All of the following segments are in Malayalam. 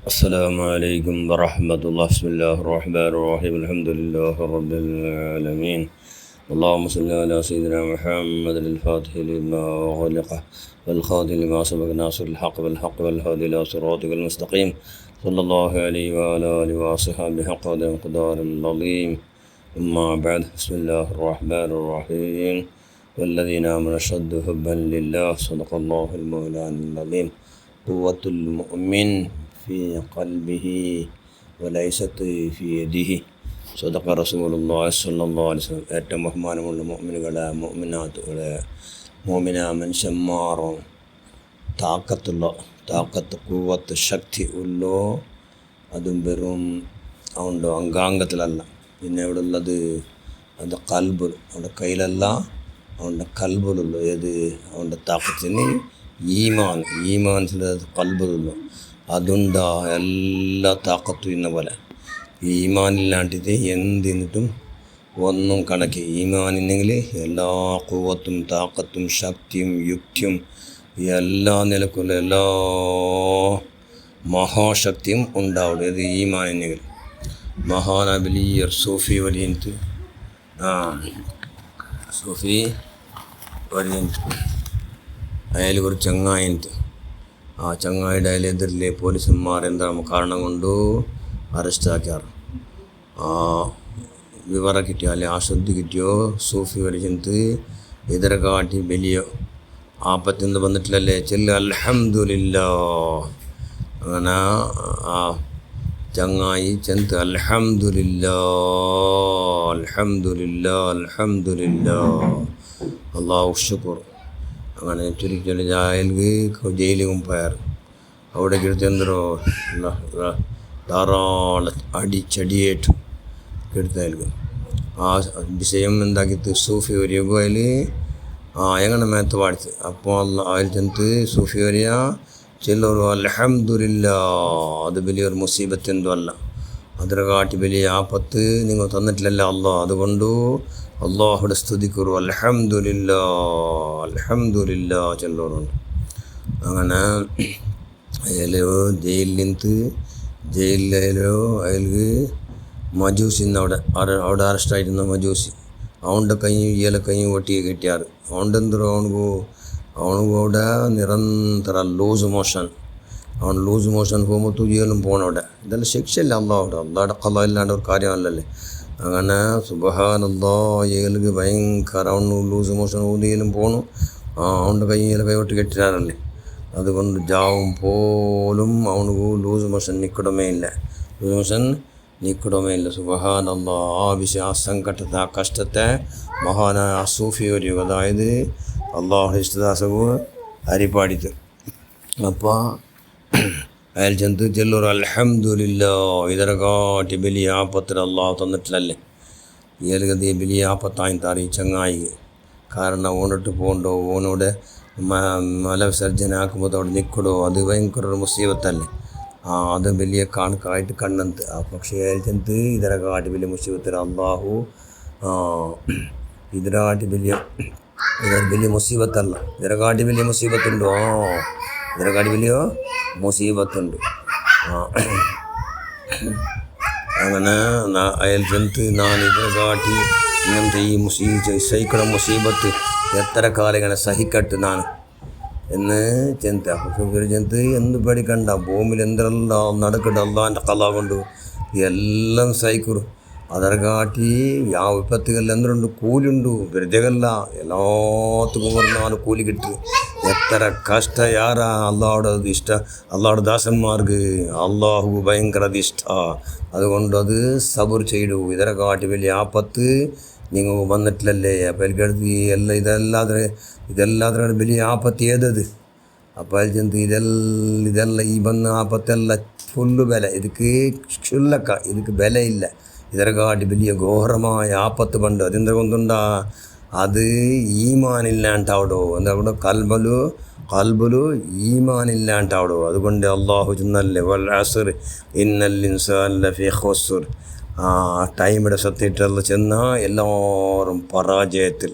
السلام عليكم ورحمة الله. بسم الله الرحمن الرحيم. الحمد لله رب العالمين. اللهم صل على سيدنا محمد الفاتح لما أغلق والخاتم لما سبق ناصر الحق بالحق والهادي إلى صراطك المستقيم صلى الله عليه وعلى آله وصحبه حق القدر العظيم. أما بعد، بسم الله الرحمن الرحيم. والذين آمنوا أشد حبا لله. صدق الله المولان العظيم. قوة المؤمن في قلبه وليست في يده. صدق رسول الله صلى الله عليه وسلم. ഏറ്റവും ബഹുമാനമുള്ള മുഅ്മിനുകളെ, മുഅ്മിനാത്തുകളെ, മുഅ്മിന മനുഷ്യന്മാരോ താക്കത്ത് കൂവത്ത് ശക്തി ഉള്ളോ അതും വെറും അവൻ്റെ അംഗാംഗത്തിലല്ല. പിന്നെ ഇവിടെ ഉള്ളത് അവൻ്റെ കൽബിൽ, അവൻ്റെ കയ്യിലല്ല, അവൻ്റെ കൽബിലുള്ളൂ. ഏത് അവൻ്റെ താക്കത്തിന് ഈമാൻ ചിലത് കൽബിലുള്ളൂ. അതുണ്ടാ എല്ലാ താക്കത്തും ഇന്ന പോലെ. ഈമാനില്ലാണ്ടിട്ട് എന്തിനിട്ടും ഒന്നും കണക്ക്. ഈമാനില്ലെങ്കിൽ എല്ലാ കൂവത്തും താക്കത്തും ശക്തിയും യുക്തിയും എല്ലാ നിലക്കുള്ള എല്ലാ മഹാശക്തിയും ഉണ്ടാവും. ഇത് ഈമാനില്ലെങ്കിൽ. മഹാനബിലിയർ സൂഫി വലിയത്ത് സൂഫി വലിയത്ത് അയാൾ ഒരു ചങ്ങായിത്ത്. ആ ചങ്ങായിയുടെ അതിലെതിരിലെ പോലീസുമാർ എന്താ കാരണം കൊണ്ട് അറസ്റ്റ് ആക്കിയാറ്. ആ വിവരം കിട്ടിയോ, അല്ലെ ആ ശ്രദ്ധ കിട്ടിയോ, സൂഫി വലിച്ചെന്ത് എതിരെ കാട്ടി വലിയ ആപത്തെന്ന് വന്നിട്ടില്ലല്ലേ ചെല്ല അൽഹംദുലില്ലാ. അങ്ങനെ ആ ചങ്ങായി ചെന്ത് അൽഹംദുലില്ലാ അൽഹംദുലില്ലാ അൽഹംദുലില്ലാ അല്ലാഹു ശുക്ർ. അങ്ങനെ ചുരുക്കി അയാൾക്ക് ജയിലും പോയാറ്. അവിടെ കിടത്തെന്തോ ധാരാളം അടിച്ചടിയേറ്റു കിടത്തായാലും. ആ വിഷയം എന്താക്കിത്ത് സൂഫി വരികയോ അതിൽ എങ്ങനെ മേത്ത് പാടിച്ച്. അപ്പോൾ അതിൽ ചെന്ന് സൂഫി വരിക ചെല്ലൊരു അൽഹംദുലില്ലാ. അത് വലിയൊരു മുസീബത്ത് എന്തോ അല്ല, അതിനെ കാട്ടി വലിയ ആപത്ത് നിങ്ങൾ തന്നിട്ടില്ലല്ലോ അല്ലാഹ്. അതുകൊണ്ട് അള്ളാഹുടെ സ്തുതിക്കുറു അൽഹംദുലില്ലാ അൽഹംദുലില്ലാ ചെല്ലോറുണ്ട്. അങ്ങനെ അയാൾ ജയിലിൽ നിന്ന് ജയിലിലോ അയാൾക്ക് മജൂസിന്ന് അവിടെ അറസ്റ്റായിരുന്ന മജൂസി അവൻ്റെ ഇയാളെ ഒട്ടിയെ കിട്ടിയാറ്. അവൻ്റെ എന്തോ അവനക്ക് അവിടെ നിരന്തരം ലൂസ് മോഷൻ. അവൻ ലൂസ് മോഷൻ പോകുമ്പോൾ തുജിയെല്ലാം പോകണം അവിടെ. ഇതെല്ലാം ശിക്ഷയില്ല അള്ളാഹുടെ ഖള ഇല്ലാണ്ട് ഒരു കാര്യമല്ലല്ലേ. അങ്ങനെ സുബ്ഹാനല്ലാഹ് ഇയാൾക്ക് ഭയങ്കര അവന് ലൂസ് മോഷൻ ഊതിയെല്ലാം പോകണം. അവൻ്റെ കൈയൊട്ട് കെട്ടിട്ടാറല്ലേ. അതുകൊണ്ട് ജാവും പോലും അവനക്ക് ലൂസ് മോഷൻ നിൽക്കണമേ ഇല്ല. സുബ്ഹാനല്ലാഹ്. ആ സങ്കടത്തെ, ആ കഷ്ടത്തെ മഹാനായ സൂഫി ഒരു, അതായത് അള്ളാഹു ഇഷ്ടദാസവും അരിപ്പാടിത്ത്. അപ്പോൾ അയാൾ ചെന്ന് ചെല്ലൂർ അൽഹംദുലില്ലാ. ഇതിനെ കാട്ടി വലിയ ആപത്തിൽ അള്ളാഹു തന്നിട്ടില്ലല്ലേ. ഇയാൾക്ക് വലിയ ആപത്തായി താറി ചങ്ങായി. കാരണം ഓണിട്ട് പോകണ്ടോ, ഓനോട് മലവിസർജന ആക്കുമ്പോൾ അവിടെ നിൽക്കടോ, അത് ഭയങ്കര ഒരു മുസീബത്തല്ലേ. അത് വലിയ കണക്കായിട്ട് കണ്ണന്ത്. പക്ഷേ അയാൾ ചെന്ന് ഇതിനെ കാട്ടി വലിയ മുസീബത്തിൽ അള്ളാഹു ഇതിനെക്കാട്ടി വലിയ മുസീബത്തല്ല, ഇതിനെക്കാട്ടി വലിയ മുസീബത്തുണ്ടോ? ഇതിനെക്കാട്ടി വലിയ മുസീബത്തുണ്ട്. അങ്ങനെ അയാൾ ചെന്ന് ഞാൻ ഇതിനെ കാട്ടി ഇങ്ങനത്തെ ഈ സഹിക്കണ മുസീബത്ത് എത്ര കാലം ഇങ്ങനെ സഹിക്കട്ട് ഞാൻ എന്ന് ചെന്ത്. അപ്പോൾ ചെന്ത് എന്ത് പേടിക്കണ്ട, ഭൂമിയിൽ എന്തെല്ലാം നടക്കട്ടെ അള്ളാൻ്റെ ഖള കൊണ്ട് എല്ലാം സഹിക്കും. ಅದರ ಘಾಟಿ ಯಾವ ವಿಪತ್ತಿಗೆಲ್ಲ ಎಂದ್ರುಂಡು ಕೂಲಿಂಡು ಬೆರೆದೆಗಲ್ಲ ಎಲ್ಲಾತಕ್ಕೂ ನಾನು ಕೂಲಿ ಗಿಟ್ಟು ಎತ್ತರ ಕಷ್ಟ ಯಾರ അള്ളാഹുടെ ഇഷ്ട അള്ളാഹുടെ ദാസന്മാർക്ക് അള്ളാഹു ഭയങ്കര ഇഷ്ട. അതുകൊണ്ട് അത് സബർ ചെയ്തു. ഇതിനെ കാട്ടി വലിയ ആപത്ത് നിങ്ങൾ വന്നിട്ടില്ലല്ലേ. അപ്പോൾ എനിക്കടുത്ത് ഇതെല്ലാത്തിനും വലിയ ആപത്ത് ഏതത്. അപ്പോൾ അതിൽ ചെന്ന് ഇതെല്ലാം ഈ വന്ന ആപത്തെല്ലാം ഫുള്ള് വില, ഇതൊക്കെ ക്ഷുല്ലക്ക, ഇതൊക്കെ വിലയില്ല. ഇതിനെ കാട്ടി വലിയ ഘോരമായ ആപത്ത് പണ്ട് അതെന്താ കൊണ്ടുണ്ടാ, അത് ഈമാനില്ലാണ്ടാവടോ. എന്താ അവിടെ കൽബലു ഈമാനില്ലാണ്ടാവടോ. അതുകൊണ്ട് അള്ളാഹു ചെന്നല്ലേ വൽ അസ്ർ ഇന്നൽ ഇൻസാന ലഫീ ഖുസ്ർ. ടൈമിടെ സത്യമായിട്ടുള്ള ചെന്നാൽ എല്ലാവരും പരാജയത്തിൽ.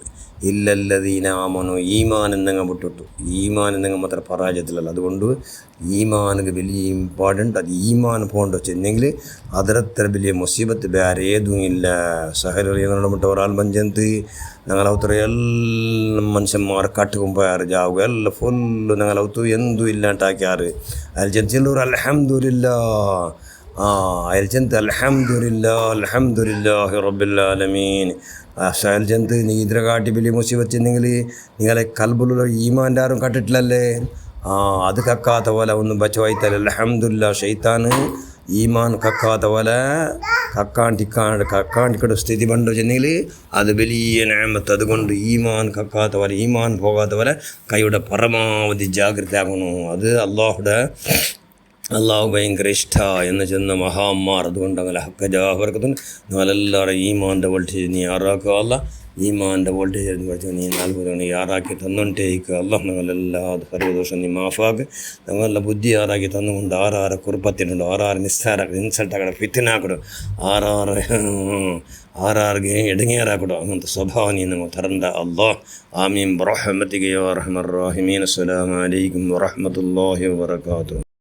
ഇല്ലല്ലദീന ആമനു ഈമാൻ എന്നങ്ങ് വിട്ടിട്ടു. ഈമാൻ എന്നങ്ങ് മാത്രം പരാജയത്തിലല്ല. അതുകൊണ്ട് ഈമാനക്ക് വലിയ ഇമ്പോർട്ടൻ്റ്. അത് ഈമാൻ പോകേണ്ട വെച്ചെങ്കിൽ അതിരത്ര വലിയ മുസീബത്ത് വേറെ ഏതും ഇല്ല. സഹലുകളുടെ മുട്ട ഒരാൾ പഞ്ചന്ത് ഞങ്ങളവത്ര എല്ലാം മനുഷ്യന്മാരെ കട്ടുകുമ്പോയാറ് ജാവുക എല്ലാം ഫുള്ള് ഞങ്ങളവത്തു എന്തും ഇല്ലാണ്ടാക്കിയാറ്. അതിൽ ചെന്നൂർ അൽഹംദുലില്ലാ അതിൽ ചെന്ത് അൽഹംദുലില്ലാഹി റബ്ബിൽ ആലമീൻ. അയൽ ചെന്ത് നീ ഇതിനെ കാട്ടി വലിയ മുസീബത്ത് ചെന്നെങ്കിൽ നിങ്ങളെ കൽബുള്ള ഈമാൻ്റെ ആരും കട്ടിട്ടില്ലല്ലേ. അത് കക്കാത്ത പോലെ ഒന്നും ബച്ച വായിത്താൽ അൽഹംദുലില്ലാ. ഷെയ്ത്താന് ഈമാൻ കക്കാത്ത പോലെ കക്കാണ്ടിക്കട സ്ഥിതി പണ്ടോ ചെന്നെങ്കിൽ അത് വലിയ നേമത്ത്. അതുകൊണ്ട് ഈമാൻ കക്കാത്ത പോലെ ഈമാൻ പോകാത്ത പോലെ കൈയുടെ പരമാവധി ജാഗ്രത ആകണു. അത് അള്ളാഹു ഭയങ്കര ഇഷ്ട എന്ന് ചെന്ന മഹാന്മാർ. അതുകൊണ്ട് അങ്ങനെ ഹക്കജാവർക്കത്തുണ്ട്. നിങ്ങളെല്ലാവരും ഈമാൻ്റെ വോൾട്ടേജ് നീ ആറാക്കുക. അല്ല ഈമാൻ്റെ വോൾട്ടേജ് എന്ന് പഠിച്ചു നീ 40 നീ ആറാക്കി തന്നോണ്ടേക്ക്. അല്ല ഞങ്ങളെല്ലാ സർവദോഷം നീ മാഫാക്ക്. ഞങ്ങളെല്ലാം ബുദ്ധി ആറാക്കി തന്നുകൊണ്ട് ആറാറ് കുറുപ്പത്തിനുണ്ട്. ആറാറ് ഇൻസൾട്ടാക്കട ഫിത്തിനാക്കടോ. ആറാറുಗೆ ಎಡങ്ങേറാക്കടോ. അങ്ങനത്തെ സ്വഭാവം നീ നിങ്ങൾ തരണ്ട. അല്ലാഹ് ആമീൻ ബിറഹ്മതിക യാ അർഹമർ റഹീമീൻ. അസ്സലാമു അലൈക്കും വറഹ്മത്തുള്ളാഹി വബറകാതുഹു.